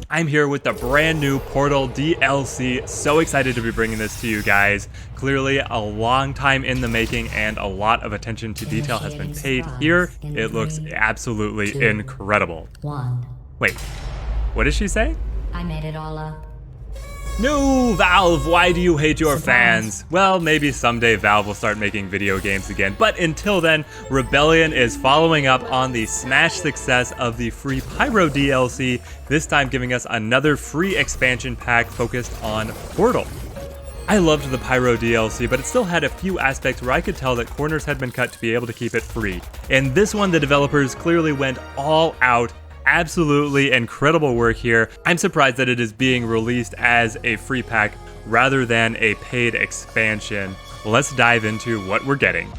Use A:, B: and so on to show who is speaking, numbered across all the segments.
A: I'm here with the brand new Portal DLC. So excited to be bringing this to you guys. Clearly a long time in the making and a lot of attention to detail has been paid here. It looks absolutely incredible. Wait, what did she say?
B: I made it all up.
A: No, Valve, why do you hate your fans? Well, maybe someday Valve will start making video games again, but until then, Rebellion is following up on the smash success of the free Pyro DLC, this time giving us another free expansion pack focused on Portal. I loved the Pyro DLC, but it still had a few aspects where I could tell that corners had been cut to be able to keep it free. In this one, the developers clearly went all out. Absolutely incredible work here. I'm surprised that it is being released as a free pack rather than a paid expansion. Let's dive into what we're getting.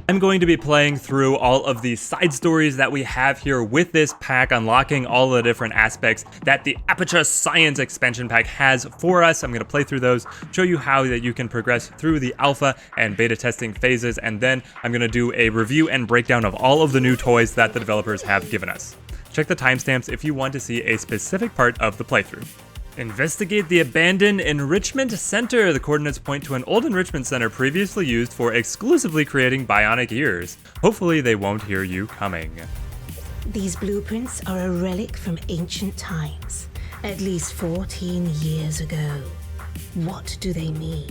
A: I'm going to be playing through all of the side stories that we have here with this pack, unlocking all the different aspects that the Aperture Science expansion pack has for us. I'm going to play through those, show you how that you can progress through the alpha and beta testing phases, and then I'm going to do a review and breakdown of all of the new toys that the developers have given us. Check the timestamps if you want to see a specific part of the playthrough. Investigate the abandoned enrichment center. The coordinates point to an old enrichment center previously used for exclusively creating bionic ears. Hopefully they won't hear you coming.
C: These blueprints are a relic from ancient times, at least 14 years ago. What do they mean?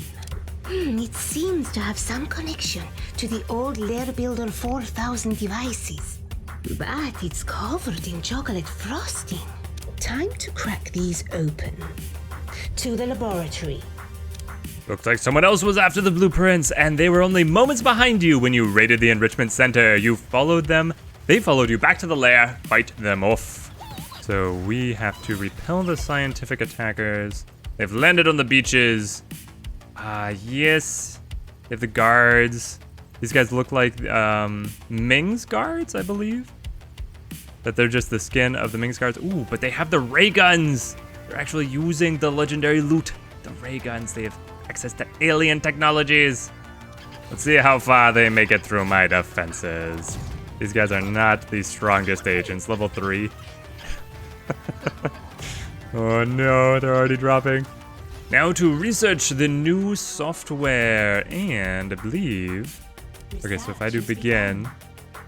C: It seems to have some connection to the old Lair Builder 4000 devices, but it's covered in chocolate frosting. Time to crack these open. To the laboratory.
A: Looks like someone else was after the blueprints, and they were only moments behind you when you raided the enrichment center. You followed them, they followed you back to the lair, fight them off. So we have to repel the scientific attackers. They've landed on the beaches. Yes. They have the guards. These guys look like Ming's guards, I believe. That they're just the skin of the Ming's guards. Ooh, but they have the ray guns. They're actually using the legendary loot. The ray guns, they have access to alien technologies. Let's see how far they make it through my defenses. These guys are not the strongest agents. Level 3. Oh no, they're already dropping. Now to research the new software. And I believe... Okay, so if I do begin...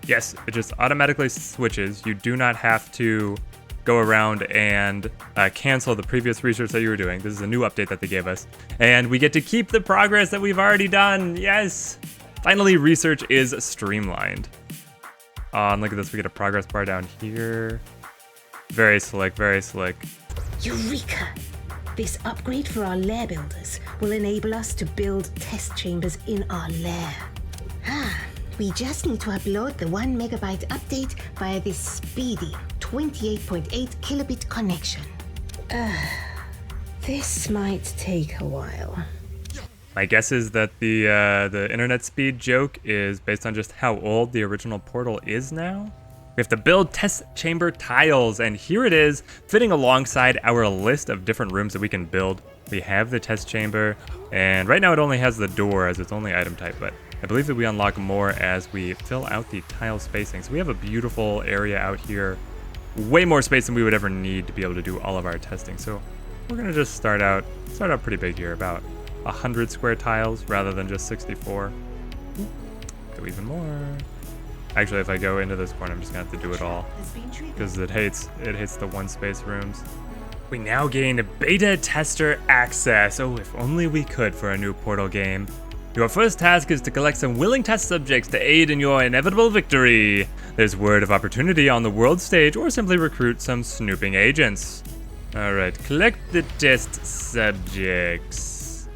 A: Yes, it just automatically switches. You do not have to go around and cancel the previous research that you were doing. This is a new update that they gave us. And we get to keep the progress that we've already done. Yes! Finally, research is streamlined. And look at this, we get a progress bar down here. Very slick, very slick.
C: Eureka! This upgrade for our lair builders will enable us to build test chambers in our lair. We just need to upload the 1 megabyte update via this speedy 28.8 kilobit connection. This might take a while.
A: My guess is that the internet speed joke is based on just how old the original Portal is now. We have to build test chamber tiles, and here it is, fitting alongside our list of different rooms that we can build. We have the test chamber, and right now it only has the door as its only item type, but I believe that we unlock more as we fill out the tile spacing. So we have a beautiful area out here. Way more space than we would ever need to be able to do all of our testing. So we're gonna just start out pretty big here, about 100 square tiles rather than just 64. Go even more. Actually, if I go into this corner, I'm just gonna have to do it all because it hates the one space rooms. We now gain beta tester access. Oh, if only we could for a new Portal game. Your first task is to collect some willing test subjects to aid in your inevitable victory. There's word of opportunity on the world stage, or simply recruit some snooping agents. Alright, collect the test subjects.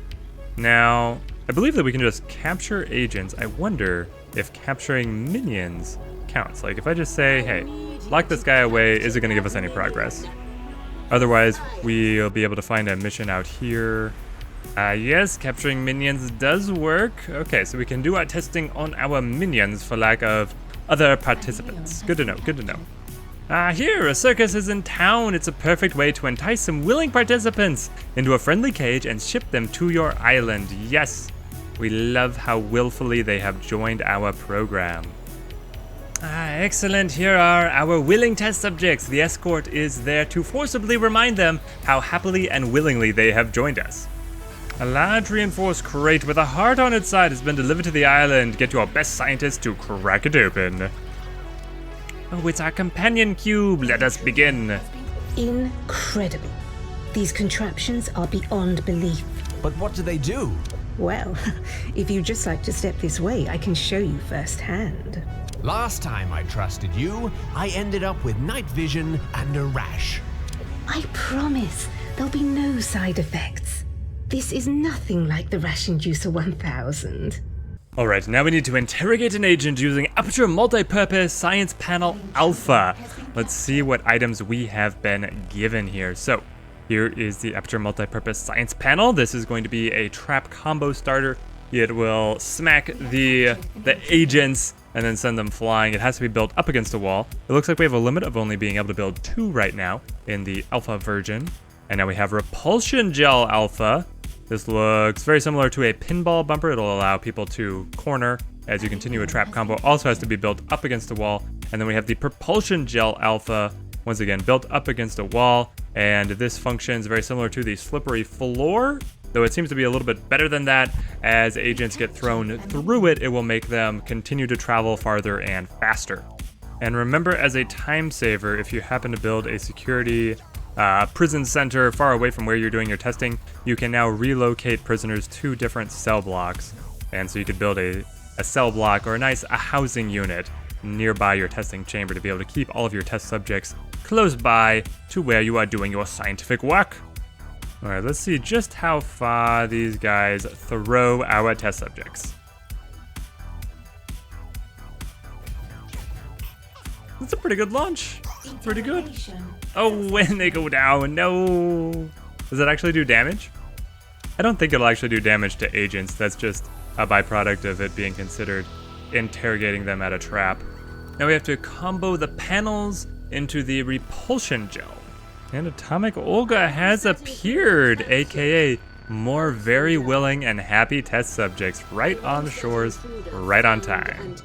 A: Now, I believe that we can just capture agents. I wonder if capturing minions counts. Like if I just say, hey, lock this guy away, is it gonna give us any progress? Otherwise, we'll be able to find a mission out here. Yes, capturing minions does work. Okay, so we can do our testing on our minions for lack of other participants. Good to know, good to know. Here, a circus is in town. It's a perfect way to entice some willing participants into a friendly cage and ship them to your island. Yes, we love how willfully they have joined our program. Excellent. Here are our willing test subjects. The escort is there to forcibly remind them how happily and willingly they have joined us. A large reinforced crate with a heart on its side has been delivered to the island. Get your best scientists to crack it open. Oh, it's our companion cube. Let us begin.
C: Incredible. These contraptions are beyond belief.
B: But what do they do?
C: Well, if you'd just like to step this way, I can show you firsthand.
B: Last time I trusted you, I ended up with night vision and a rash.
C: I promise there'll be no side effects. This is nothing like the Rash Inducer 1000.
A: Alright, now we need to interrogate an agent using Aperture Multi-Purpose Science Panel Alpha. Let's see what items we have been given here. So, here is the Aperture Multi-Purpose Science Panel. This is going to be a trap combo starter. It will smack the agents and then send them flying. It has to be built up against a wall. It looks like we have a limit of only being able to build 2 right now in the alpha version. And now we have Repulsion Gel Alpha. This looks very similar to a pinball bumper. It'll allow people to corner as you continue a trap combo. Also has to be built up against a wall. And then we have the Propulsion Gel Alpha, once again, built up against a wall. And this functions very similar to the Slippery Floor, though it seems to be a little bit better than that. As agents get thrown through it, it will make them continue to travel farther and faster. And remember, as a time saver, if you happen to build a security prison center far away from where you're doing your testing, you can now relocate prisoners to different cell blocks. And so you could build a cell block or a housing unit nearby your testing chamber to be able to keep all of your test subjects close by to where you are doing your scientific work. All right, let's see just how far these guys throw our test subjects. That's a pretty good launch. Pretty good. Oh, when they go down, no. Does it actually do damage? I don't think it'll actually do damage to agents. That's just a byproduct of it being considered interrogating them at a trap. Now we have to combo the panels into the repulsion gel. And Atomic Olga has appeared, aka more very willing and happy test subjects right on the shores, right on time.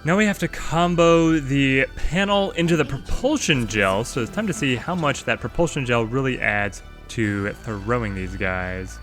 A: Now we have to combo the panel into the propulsion gel, so it's time to see how much that propulsion gel really adds to throwing these guys.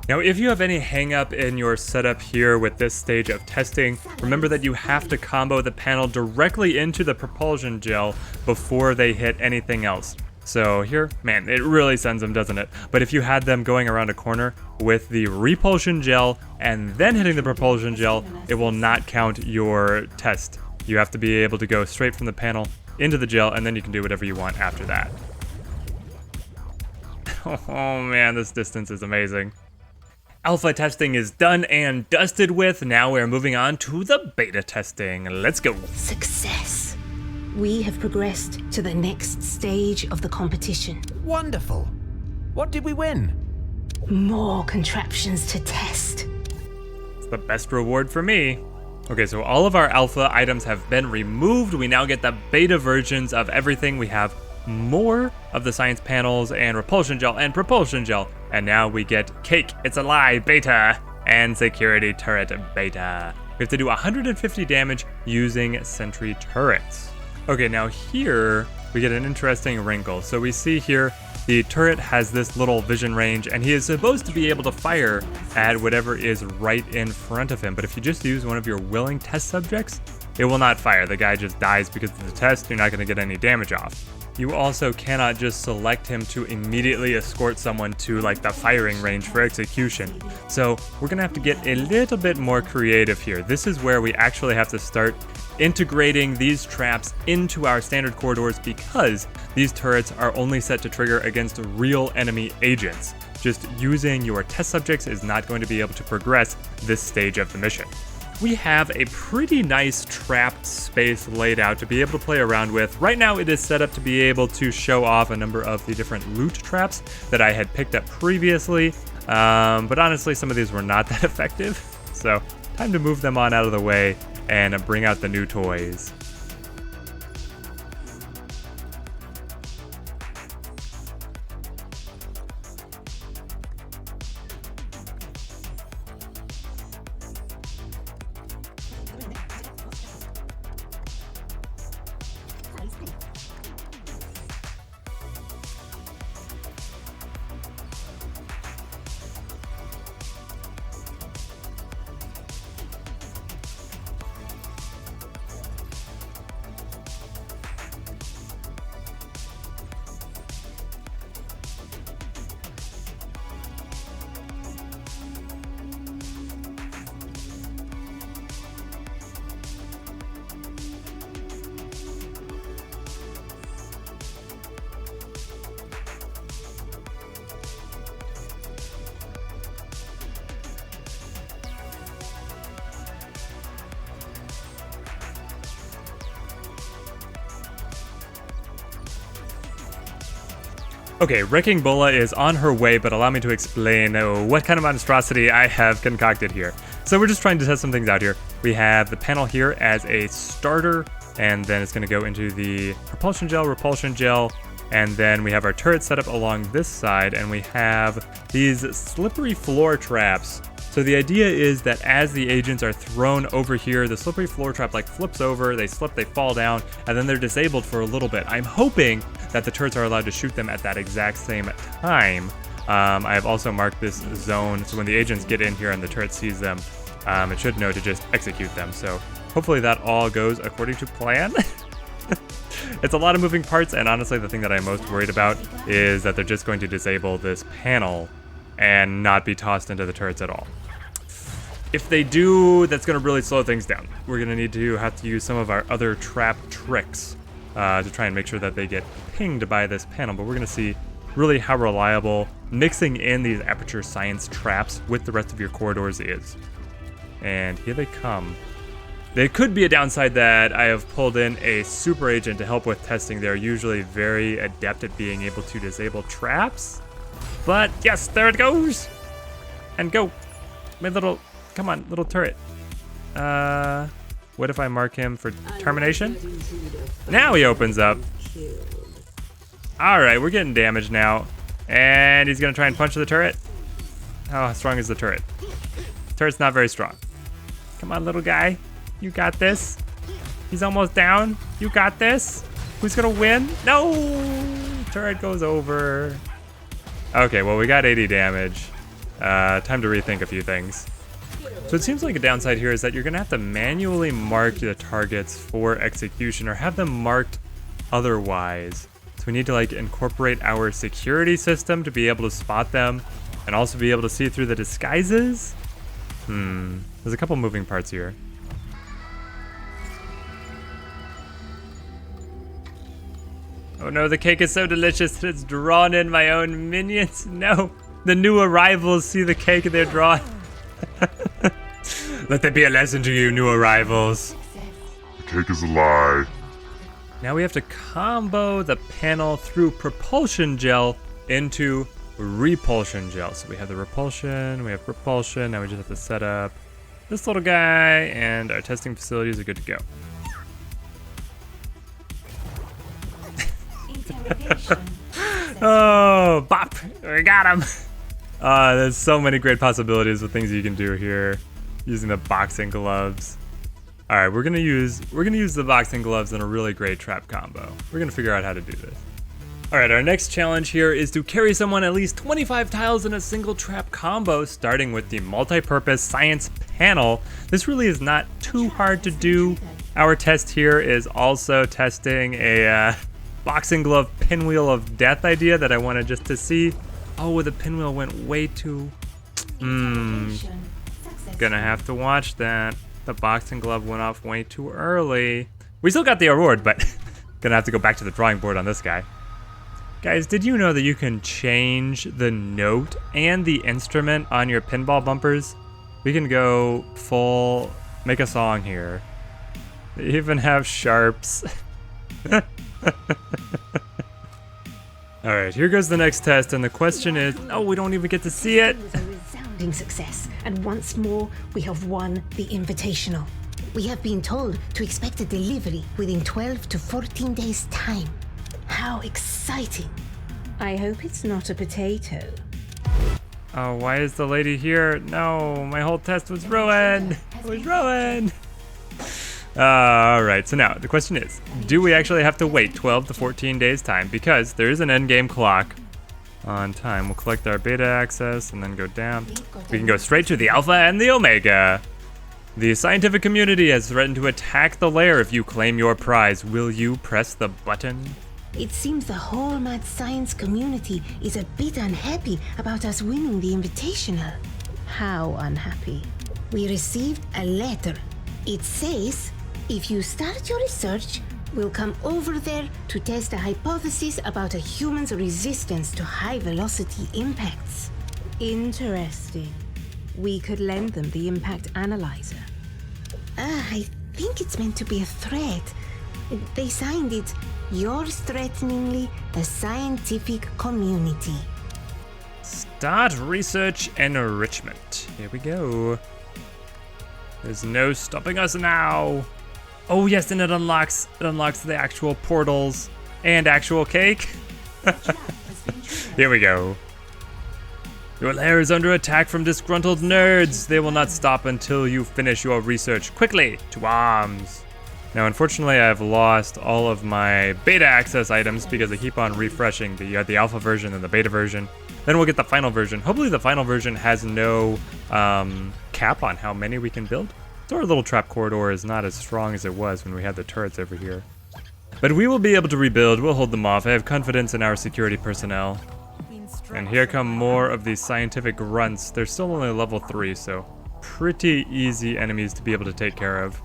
A: Now, if you have any hang up in your setup here with this stage of testing, remember that you have to combo the panel directly into the propulsion gel before they hit anything else. So here, man, it really sends them, doesn't it? But if you had them going around a corner with the repulsion gel and then hitting the propulsion gel, it will not count your test. You have to be able to go straight from the panel into the gel, and then you can do whatever you want after that. Oh man, this distance is amazing. Alpha testing is done and dusted with. Now we're moving on to the beta testing. Let's go.
C: Success. We have progressed to the next stage of the competition.
B: Wonderful. What did we win?
C: More contraptions to test.
A: It's the best reward for me. Okay, so all of our alpha items have been removed. We now get the beta versions of everything. We have more of the science panels and repulsion gel and propulsion gel. And now we get Cake, It's Alive beta, and Security Turret beta. We have to do 150 damage using sentry turrets. Okay, now here we get an interesting wrinkle. So we see here the turret has this little vision range, and he is supposed to be able to fire at whatever is right in front of him. But if you just use one of your willing test subjects, it will not fire. The guy just dies because of the test. You're not going to get any damage off. You also cannot just select him to immediately escort someone to like the firing range for execution. So we're gonna have to get a little bit more creative here. This is where we actually have to start integrating these traps into our standard corridors, because these turrets are only set to trigger against real enemy agents. Just using your test subjects is not going to be able to progress this stage of the mission. We have a pretty nice trapped space laid out to be able to play around with. Right now it is set up to be able to show off a number of the different loot traps that I had picked up previously, but honestly some of these were not that effective. So time to move them on out of the way and bring out the new toys. Okay, Wrecking Bulla is on her way, but allow me to explain what kind of monstrosity I have concocted here. So we're just trying to test some things out here. We have the panel here as a starter, and then it's going to go into the repulsion gel, and then we have our turret set up along this side, and we have these slippery floor traps. So the idea is that as the agents are thrown over here, the slippery floor trap like flips over, they slip, they fall down, and then they're disabled for a little bit. I'm hoping that the turrets are allowed to shoot them at that exact same time. I have also marked this zone, so when the agents get in here and the turret sees them, it should know to just execute them. So hopefully that all goes according to plan. It's a lot of moving parts, and honestly the thing that I'm most worried about is that they're just going to disable this panel and not be tossed into the turrets at all. If they do, that's going to really slow things down. We're going to have to use some of our other trap tricks to try and make sure that they get pinged by this panel, but we're going to see really how reliable mixing in these Aperture Science traps with the rest of your corridors is. And here they come. There could be a downside that I have pulled in a super agent to help with testing. They're usually very adept at being able to disable traps. But yes, there it goes. And go. My little, come on, little turret. What if I mark him for termination? Now he opens up. All right, we're getting damage now. And he's gonna try and punch the turret. How strong is the turret? Turret's not very strong. Come on, little guy. You got this. He's almost down. You got this. Who's gonna win? No! Turret goes over. Okay, well, we got 80 damage. Time to rethink a few things. So it seems like a downside here is that you're gonna have to manually mark the targets for execution or have them marked otherwise. So we need to like incorporate our security system to be able to spot them and also be able to see through the disguises. There's a couple moving parts here. Oh no, the cake is so delicious that it's drawn in my own minions. No, the new arrivals see the cake and they're drawn. Let that be a lesson to you, new arrivals.
D: The cake is a lie.
A: Now we have to combo the panel through propulsion gel into repulsion gel. So we have the repulsion, we have propulsion. Now we just have to set up this little guy and our testing facilities are good to go. Oh, bop! We got him! There's so many great possibilities with things you can do here using the boxing gloves. All right, we're gonna use the boxing gloves in a really great trap combo. We're gonna figure out how to do this. All right, our next challenge here is to carry someone at least 25 tiles in a single trap combo, starting with the multi-purpose science panel. This really is not too hard to do. Our test here is also testing a boxing glove pinwheel of death idea that I wanted just to see. Oh, the pinwheel went way too... Gonna have to watch that. The boxing glove went off way too early. We still got the award, but gonna have to go back to the drawing board on this guy. Guys, did you know that you can change the note and the instrument on your pinball bumpers? We can go full, make a song here. They even have sharps. All right, here goes the next test, and the question is, oh, we don't even get to see it.
C: success, and once more we have won the Invitational. We have been told to expect a delivery within 12 to 14 days' time. How exciting! I hope it's not a potato.
A: Oh, why is the lady here? No, my whole test was ruined. It was ruined. Alright, so now the question is, do we actually have to wait 12 to 14 days time? Because there is an endgame clock on time. We'll collect our beta access and then go down. We can go straight to the alpha and the omega. The scientific community has threatened to attack the Lair if you claim your prize. Will you press the button?
C: It seems the whole mad science community is a bit unhappy about us winning the Invitational. How unhappy? We received a letter. It says, if you start your research, we'll come over there to test a hypothesis about a human's resistance to high-velocity impacts. Interesting. We could lend them the impact analyzer. I think it's meant to be a threat. They signed it, yours threateningly, the scientific community.
A: Start research enrichment. Here we go. There's no stopping us now. Oh yes, and it unlocks the actual portals and actual cake. Here we go. Your lair is under attack from disgruntled nerds. They will not stop until you finish your research. Quickly, to arms. Now, unfortunately, I've lost all of my beta access items because I keep on refreshing the alpha version and the beta version. Then we'll get the final version. Hopefully the final version has no cap on how many we can build. So our little trap corridor is not as strong as it was when we had the turrets over here. But we will be able to rebuild. We'll hold them off. I have confidence in our security personnel. And here come more of these scientific grunts. They're still only level 3, so pretty easy enemies to be able to take care of.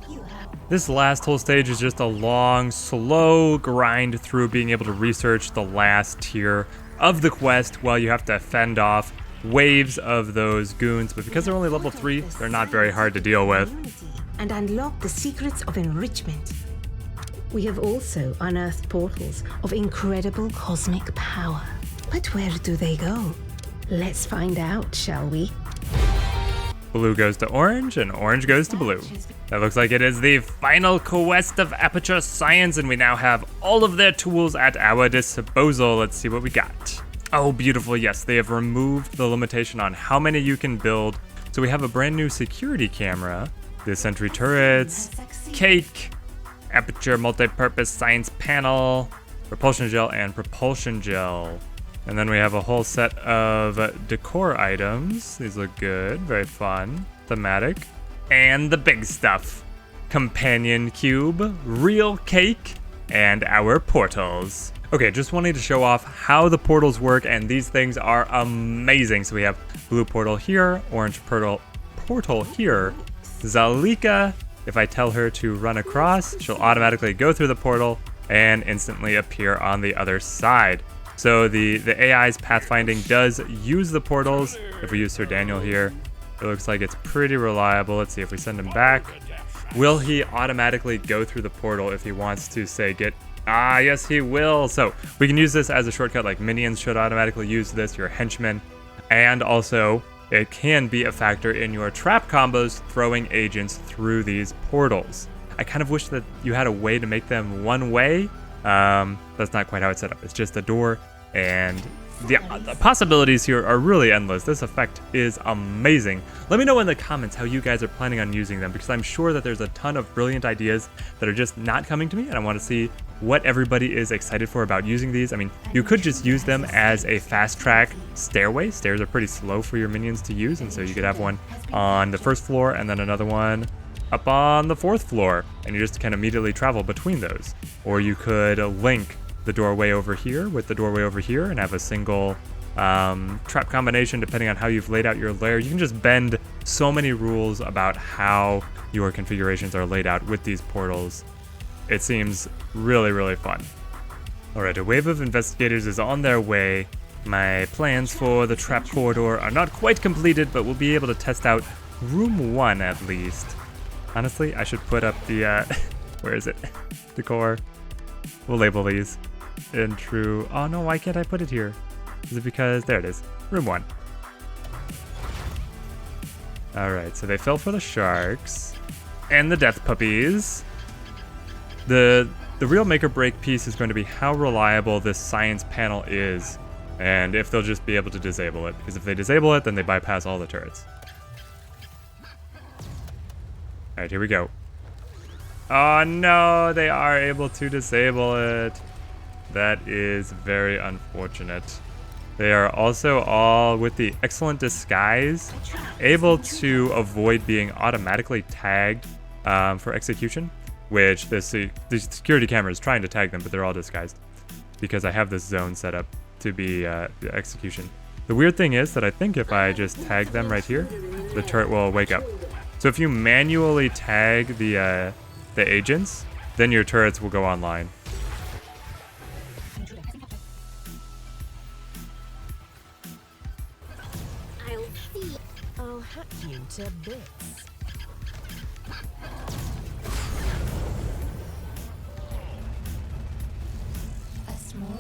A: This last whole stage is just a long, slow grind through being able to research the last tier of the quest while you have to fend off waves of those goons. But because they're only level 3, they're not very hard to deal with.
C: And unlock the secrets of enrichment. We have also unearthed portals of incredible cosmic power. But where do they go? Let's find out, shall we?
A: Blue goes to orange, and orange goes to blue. That looks like it is the final quest of Aperture Science, and we now have all of their tools at our disposal. Let's see what we got. Oh, beautiful. Yes, they have removed the limitation on how many you can build. So we have a brand new security camera, the sentry turrets, cake, aperture multi-purpose science panel, propulsion gel, and propulsion gel. And then we have a whole set of decor items. These look good, very fun, thematic. And the big stuff. Companion cube, real cake, and our portals. Okay, just wanting to show off how the portals work, and these things are amazing. So we have blue portal here, orange portal here. Zalika, if I tell her to run across, she'll automatically go through the portal and instantly appear on the other side. So the AI's pathfinding does use the portals. If we use Sir Daniel here, it looks like it's pretty reliable. Let's see if we send him back. Will he automatically go through the portal if he wants to, say, get... Ah, yes, he will. So we can use this as a shortcut, like minions should automatically use this, your henchmen. And also, it can be a factor in your trap combos, throwing agents through these portals. I kind of wish that you had a way to make them one way. That's not quite how it's set up. It's just a door, and the possibilities here are really endless. This effect is amazing. Let me know in the comments how you guys are planning on using them, because I'm sure that there's a ton of brilliant ideas that are just not coming to me, and I want to see what everybody is excited for about using these. I mean, you could just use them as a fast track stairway. Stairs are pretty slow for your minions to use, and so you could have one on the first floor and then another one up on the 4th floor, and you just can immediately travel between those. Or you could link the doorway over here with the doorway over here and have a single trap combination depending on how you've laid out your lair. You can just bend so many rules about how your configurations are laid out with these portals. It seems really, really fun. Alright, a wave of investigators is on their way. My plans for the trap corridor are not quite completed, but we'll be able to test out room 1 at least. Honestly, I should put up the, where is it? Decor. We'll label these in true. Oh no, why can't I put it here? Is it because, there it is, room 1. Alright, so they fell for the sharks. And the death puppies. The real make or break piece is going to be how reliable this science panel is. And if they'll just be able to disable it. Because if they disable it, then they bypass all the turrets. Alright, here we go. Oh no, they are able to disable it. That is very unfortunate. They are also all, with the excellent disguise, able to avoid being automatically tagged for execution, which the security camera is trying to tag them, but they're all disguised because I have this zone set up to be the execution. The weird thing is that I think if I just tag them right here, the turret will wake up. So if you manually tag the agents, then your turrets will go online.
E: I'll hack you to bits.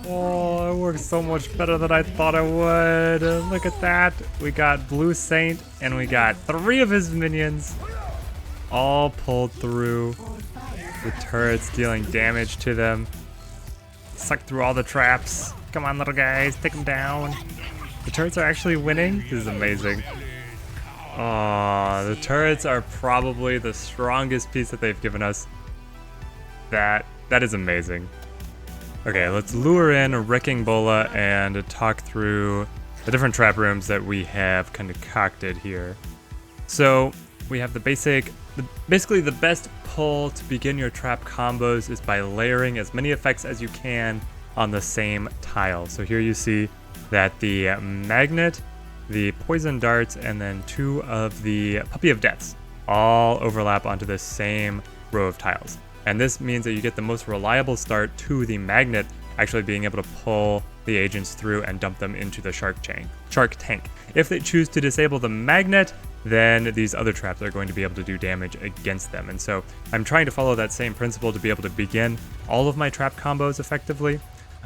A: Oh, it works so much better than I thought it would. Look at that. We got Blue Saint and we got 3 of his minions all pulled through. The turrets dealing damage to them. Suck through all the traps. Come on, little guys, take them down. The turrets are actually winning. This is amazing. Oh, the turrets are probably the strongest piece that they've given us. That is amazing. Okay, let's lure in a Wrecking Bola and talk through the different trap rooms that we have concocted here. So we have basically the best pull to begin your trap combos is by layering as many effects as you can on the same tile. So here you see that the magnet, the poison darts, and then 2 of the puppy of deaths all overlap onto the same row of tiles. And this means that you get the most reliable start to the magnet actually being able to pull the agents through and dump them into the shark tank. If they choose to disable the magnet, then these other traps are going to be able to do damage against them. And so I'm trying to follow that same principle to be able to begin all of my trap combos effectively.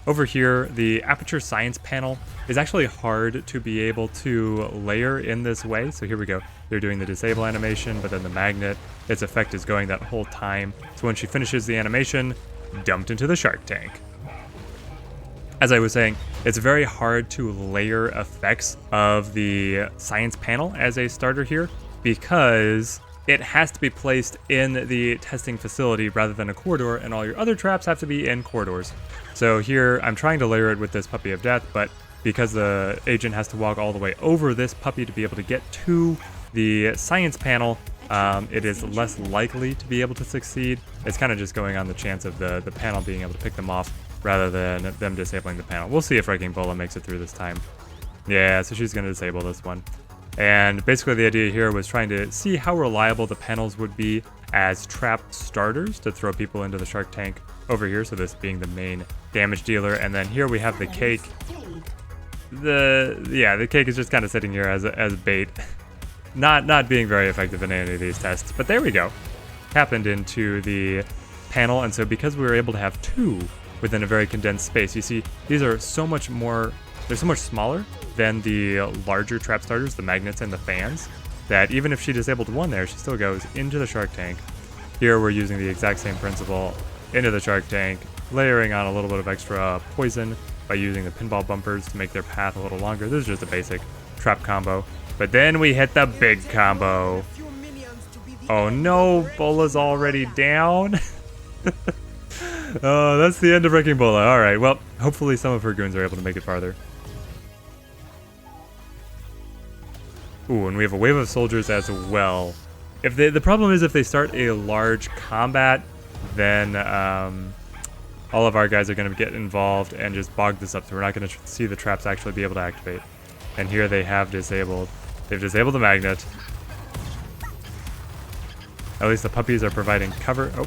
A: Over here, the Aperture Science panel is actually hard to be able to layer in this way. So here we go. They're doing the disable animation, but then the magnet, its effect is going that whole time. So when she finishes the animation, dumped into the shark tank. As I was saying, it's very hard to layer effects of the science panel as a starter here because it has to be placed in the testing facility rather than a corridor, and all your other traps have to be in corridors. So here I'm trying to layer it with this puppy of death, but because the agent has to walk all the way over this puppy to be able to get to the science panel, it is less likely to be able to succeed. It's kind of just going on the chance of the panel being able to pick them off rather than them disabling the panel. We'll see if Wrecking Bola makes it through this time. Yeah, so she's going to disable this one. And basically the idea here was trying to see how reliable the panels would be as trap starters to throw people into the shark tank over here, so this being the main damage dealer. And then here we have the cake. The cake is just kind of sitting here as bait. Not being very effective in any of these tests, but there we go. Happened into the panel, and so because we were able to have 2 within a very condensed space, you see these are so much more, they're so much smaller than the larger trap starters, the magnets and the fans, that even if she disabled 1 there, she still goes into the shark tank. Here we're using the exact same principle into the shark tank, layering on a little bit of extra poison by using the pinball bumpers to make their path a little longer. This is just a basic trap combo. But then we hit the big combo. Oh no, Bola's already down. Oh, that's the end of Wrecking Bola. Alright, well, hopefully some of her goons are able to make it farther. Ooh, and we have a wave of soldiers as well. If the problem is if they start a large combat, then all of our guys are going to get involved and just bog this up, so we're not going to see the traps actually be able to activate. And here they have disabled. They've disabled the magnet. At least the puppies are providing cover. Oh,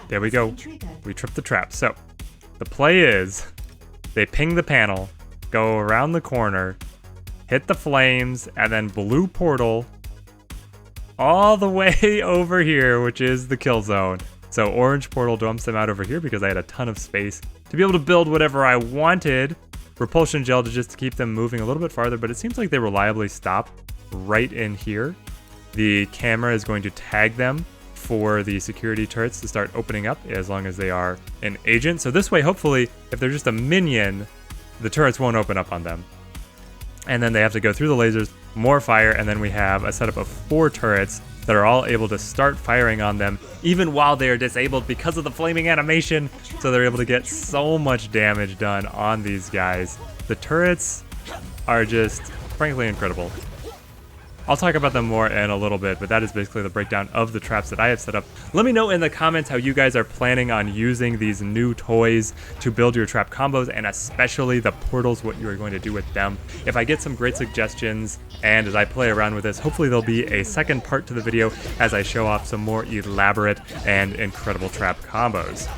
A: there we go. We tripped the trap. So the play is they ping the panel, go around the corner, hit the flames, and then blue portal all the way over here, which is the kill zone. So orange portal dumps them out over here because I had a ton of space to be able to build whatever I wanted. Repulsion gel to just keep them moving a little bit farther, but it seems like they reliably stop right in here. the camera is going to tag them for the security turrets to start opening up as long as they are an agent. So this way, hopefully, if they're just a minion, the turrets won't open up on them. And then they have to go through the lasers, more fire, and then we have a setup of 4 turrets that are all able to start firing on them even while they are disabled because of the flaming animation. So they're able to get so much damage done on these guys. The turrets are just frankly incredible. I'll talk about them more in a little bit, but that is basically the breakdown of the traps that I have set up. Let me know in the comments how you guys are planning on using these new toys to build your trap combos, and especially the portals, what you are going to do with them. If I get some great suggestions and as I play around with this, hopefully there'll be a second part to the video as I show off some more elaborate and incredible trap combos.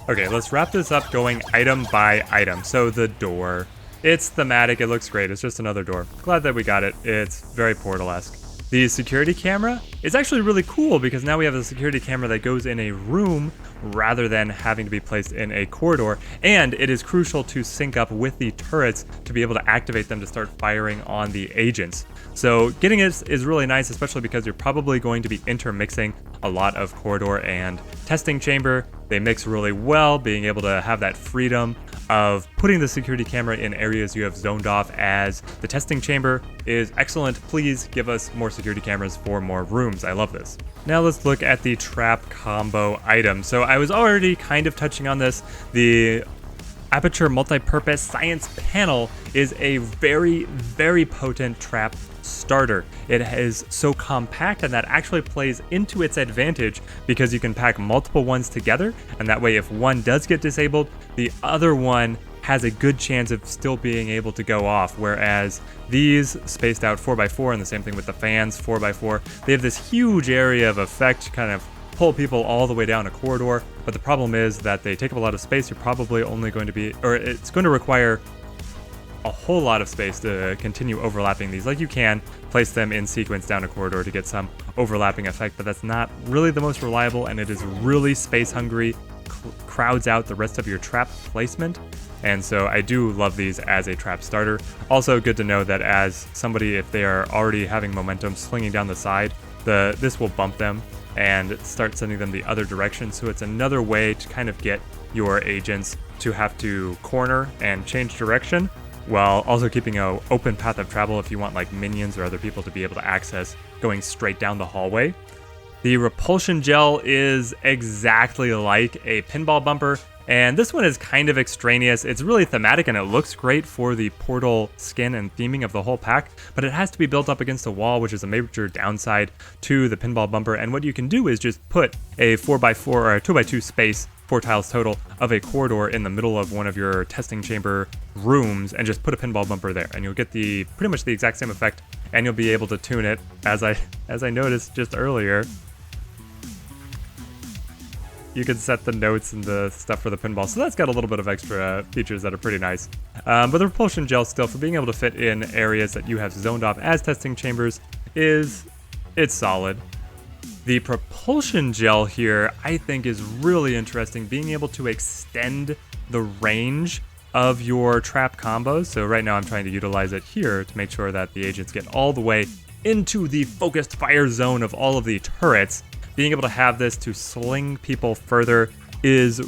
A: Okay, let's wrap this up going item by item. So the door. It's thematic, it looks great, it's just another door. Glad that we got it, it's very Portal-esque. The security camera is actually really cool because now we have a security camera that goes in a room rather than having to be placed in a corridor, and it is crucial to sync up with the turrets to be able to activate them to start firing on the agents. So getting it is really nice, especially because you're probably going to be intermixing a lot of corridor and testing chamber. They mix really well, being able to have that freedom of putting the security camera in areas you have zoned off as the testing chamber is excellent. Please give us more security cameras for more rooms. I love this. Now let's look at the trap combo item. So I was already kind of touching on this. The Aperture Multi-Purpose Science Panel is a very, very potent trap starter. It is so compact, and that actually plays into its advantage because you can pack multiple ones together, and that way if one does get disabled, the other one has a good chance of still being able to go off, whereas these spaced out 4x4, and the same thing with the fans 4x4, they have this huge area of effect to kind of pull people all the way down a corridor, but the problem is that they take up a lot of space. You're probably only going to be, or it's going to require a whole lot of space to continue overlapping these. Like, you can place them in sequence down a corridor to get some overlapping effect, but that's not really the most reliable, and it is really space hungry, crowds out the rest of your trap placement. And so I do love these as a trap starter. Also good to know that as somebody, if they are already having momentum slinging down the side, this will bump them and start sending them the other direction. So it's another way to kind of get your agents to have to corner and change direction, while also keeping an open path of travel if you want like minions or other people to be able to access going straight down the hallway. The repulsion gel is exactly like a pinball bumper, and this one is kind of extraneous. It's really thematic and it looks great for the portal skin and theming of the whole pack, but it has to be built up against a wall, which is a major downside to the pinball bumper. And what you can do is just put a 4x4 or a 2x2 space, 4 tiles total, of a corridor in the middle of one of your testing chamber rooms and just put a pinball bumper there, and you'll get the pretty much the exact same effect, and you'll be able to tune it as I noticed just earlier. You can set the notes and the stuff for the pinball, so that's got a little bit of extra features that are pretty nice. But the repulsion gel still, for being able to fit in areas that you have zoned off as testing chambers, it's solid. The propulsion gel here, I think, is really interesting, being able to extend the range of your trap combos. So right now I'm trying to utilize it here to make sure that the agents get all the way into the focused fire zone of all of the turrets. Being able to have this to sling people further is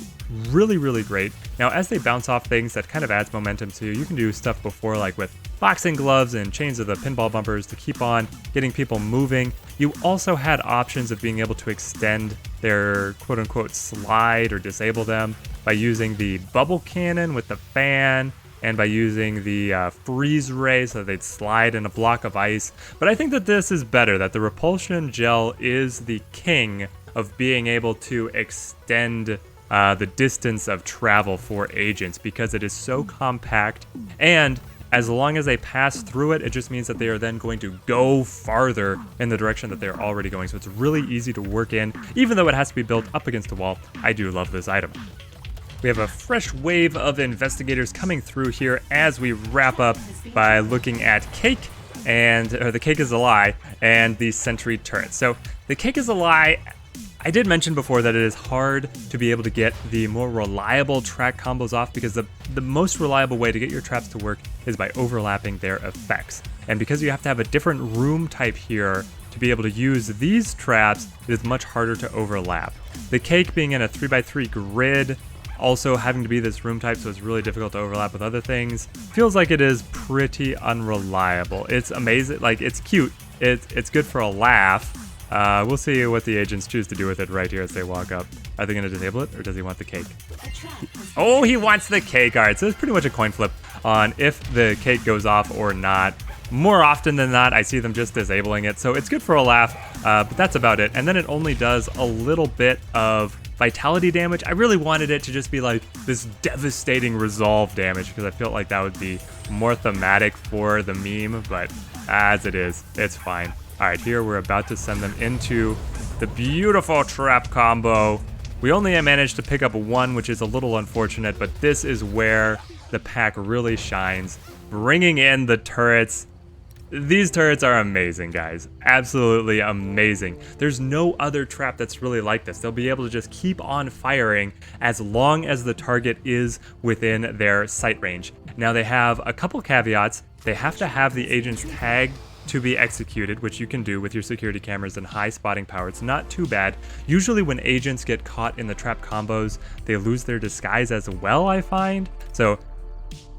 A: really, really great. Now, as they bounce off things, that kind of adds momentum to you. You can do stuff before, like with boxing gloves and chains of the pinball bumpers, to keep on getting people moving. You also had options of being able to extend their quote-unquote slide or disable them by using the bubble cannon with the fan, and by using the freeze ray so that they'd slide in a block of ice. But I think that this is better, that the repulsion gel is the king of being able to extend the distance of travel for agents, because it is so compact, and as long as they pass through it, it just means that they are then going to go farther in the direction that they're already going. So it's really easy to work in, even though it has to be built up against a wall. I do love this item. We have a fresh wave of investigators coming through here as we wrap up by looking at Cake, or the Cake is a Lie, and the Sentry Turret. So the Cake is a Lie, I did mention before that it is hard to be able to get the more reliable track combos off, because the most reliable way to get your traps to work is by overlapping their effects. And because you have to have a different room type here to be able to use these traps, it is much harder to overlap. The cake being in a 3x3 grid, also having to be this room type, so it's really difficult to overlap with other things, feels like it is pretty unreliable. It's amazing, like it's cute, it's good for a laugh. We'll see what the agents choose to do with it right here as they walk up. Are they going to disable it, or does he want the cake? Oh, he wants the cake. All right, so it's pretty much a coin flip on if the cake goes off or not. More often than not, I see them just disabling it, so it's good for a laugh, but that's about it. And then it only does a little bit of vitality damage. I really wanted it to just be like this devastating resolve damage, because I felt like that would be more thematic for the meme, but as it is, it's fine. All right, here we're about to send them into the beautiful trap combo. We only managed to pick up one, which is a little unfortunate, but this is where the pack really shines, bringing in the turrets. These turrets are amazing, guys. Absolutely amazing. There's no other trap that's really like this. They'll be able to just keep on firing as long as the target is within their sight range. Now, they have a couple caveats. They have to have the agents tagged to be executed, which you can do with your security cameras and high spotting power. It's not too bad. Usually when agents get caught in the trap combos, they lose their disguise as well, I find. So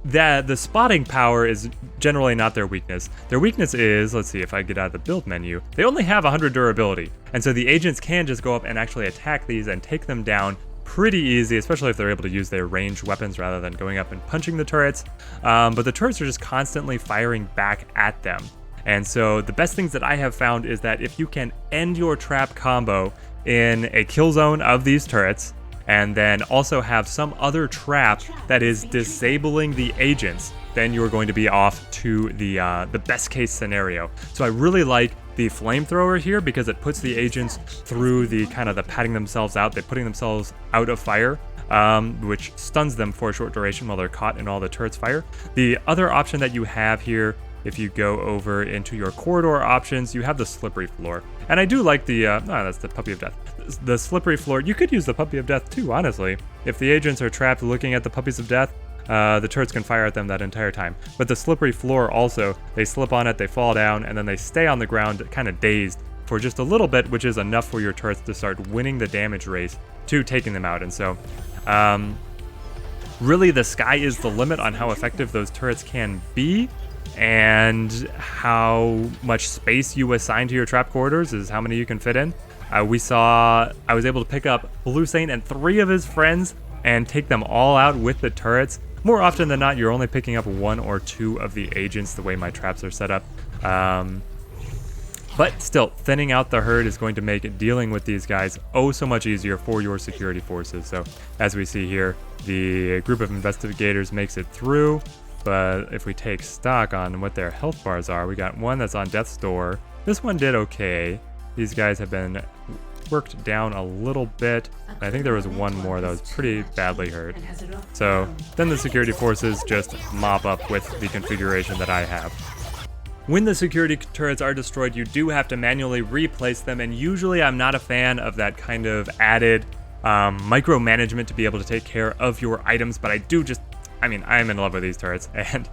A: the spotting power is generally not their weakness. Their weakness is, let's see if I get out of the build menu, they only have 100 durability. And so the agents can just go up and actually attack these and take them down pretty easy, especially if they're able to use their ranged weapons rather than going up and punching the turrets. But the turrets are just constantly firing back at them. And so the best things that I have found is that if you can end your trap combo in a kill zone of these turrets, and then also have some other trap that is disabling the agents, then you're going to be off to the best case scenario. So I really like the flamethrower here because it puts the agents through the kind of the patting themselves out, they're putting themselves out of fire, which stuns them for a short duration while they're caught in all the turrets' fire. The other option that you have here, if you go over into your corridor options, you have the slippery floor. And I do like the, that's the puppy of death. The slippery floor, you could use the puppy of death too, honestly. If the agents are trapped looking at the puppies of death, the turrets can fire at them that entire time. But the slippery floor also, they slip on it, they fall down, and then they stay on the ground kind of dazed for just a little bit, which is enough for your turrets to start winning the damage race to taking them out. And so, really the sky is the limit on how effective those turrets can be. And how much space you assign to your trap corridors is how many you can fit in. I was able to pick up Blue Saint and 3 of his friends and take them all out with the turrets. More often than not, you're only picking up 1 or 2 of the agents the way my traps are set up. But still, thinning out the herd is going to make dealing with these guys oh so much easier for your security forces. So as we see here, the group of investigators makes it through. But if we take stock on what their health bars are, we got one that's on death's door. This one did okay. These guys have been worked down a little bit. And I think there was one more that was pretty badly hurt. So then the security forces just mop up with the configuration that I have. When the security turrets are destroyed, you do have to manually replace them. And usually I'm not a fan of that kind of added micromanagement to be able to take care of your items. But I am in love with these turrets, and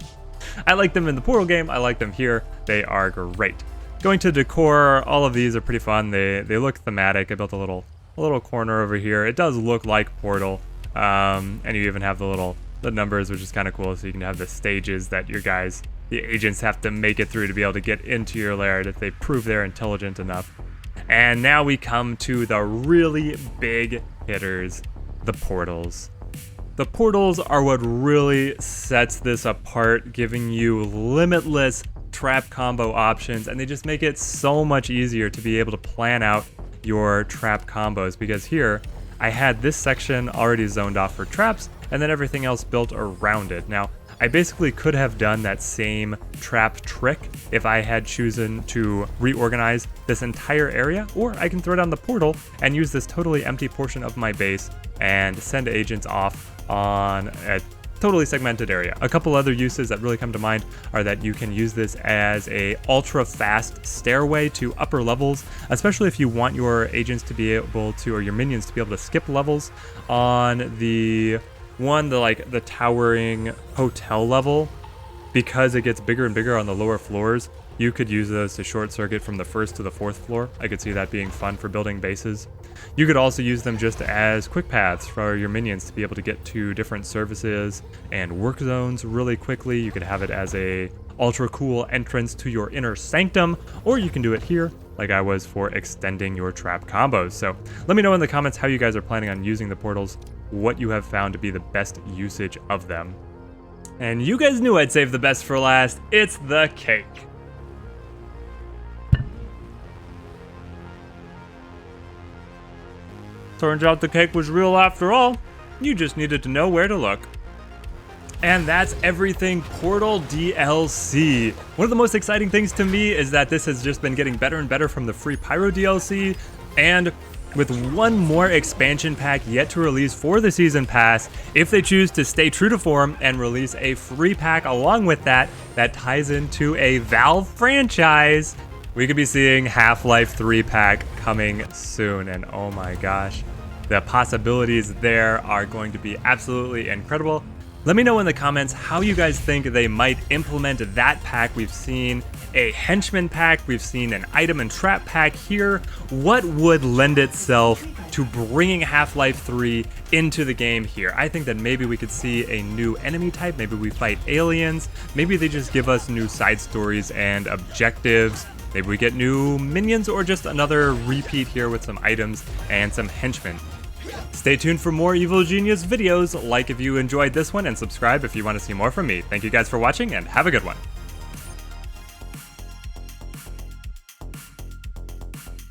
A: I like them in the Portal game. I like them here. They are great. Going to decor, all of these are pretty fun. They look thematic. I built a little corner over here. It does look like Portal, and you even have the numbers, which is kind of cool. So you can have the stages that the agents have to make it through to be able to get into your lair if they prove they're intelligent enough. And now we come to the really big hitters, the portals. The portals are what really sets this apart, giving you limitless trap combo options, and they just make it so much easier to be able to plan out your trap combos, because here I had this section already zoned off for traps and then everything else built around it. Now, I basically could have done that same trap trick if I had chosen to reorganize this entire area, or I can throw down the portal and use this totally empty portion of my base and send agents off on a totally segmented area. A couple other uses that really come to mind are that you can use this as a ultra fast stairway to upper levels, especially if you want your agents to be able to, or your minions to be able to skip levels on the towering hotel level, because it gets bigger and bigger on the lower floors. you could use those to short circuit from the 1st to the 4th floor. I could see that being fun for building bases. You could also use them just as quick paths for your minions to be able to get to different services and work zones really quickly. You could have it as a ultra cool entrance to your inner sanctum, or you can do it here like I was for extending your trap combos. So let me know in the comments how you guys are planning on using the portals, what you have found to be the best usage of them. And you guys knew I'd save the best for last. It's the cake. Turns out the cake was real after all. You just needed to know where to look. And that's everything Portal DLC. One of the most exciting things to me is that this has just been getting better and better from the free Pyro DLC, and with one more expansion pack yet to release for the Season Pass, if they choose to stay true to form and release a free pack along with that, that ties into a Valve franchise, we could be seeing Half-Life 3 pack coming soon. And oh my gosh, the possibilities there are going to be absolutely incredible. Let me know in the comments how you guys think they might implement that pack. We've seen a henchman pack, we've seen an item and trap pack here. What would lend itself to bringing Half-Life 3 into the game here? I think that maybe we could see a new enemy type, maybe we fight aliens, maybe they just give us new side stories and objectives. Maybe we get new minions or just another repeat here with some items and some henchmen. Stay tuned for more Evil Genius videos. Like if you enjoyed this one and subscribe if you want to see more from me. Thank you guys for watching and have a good one.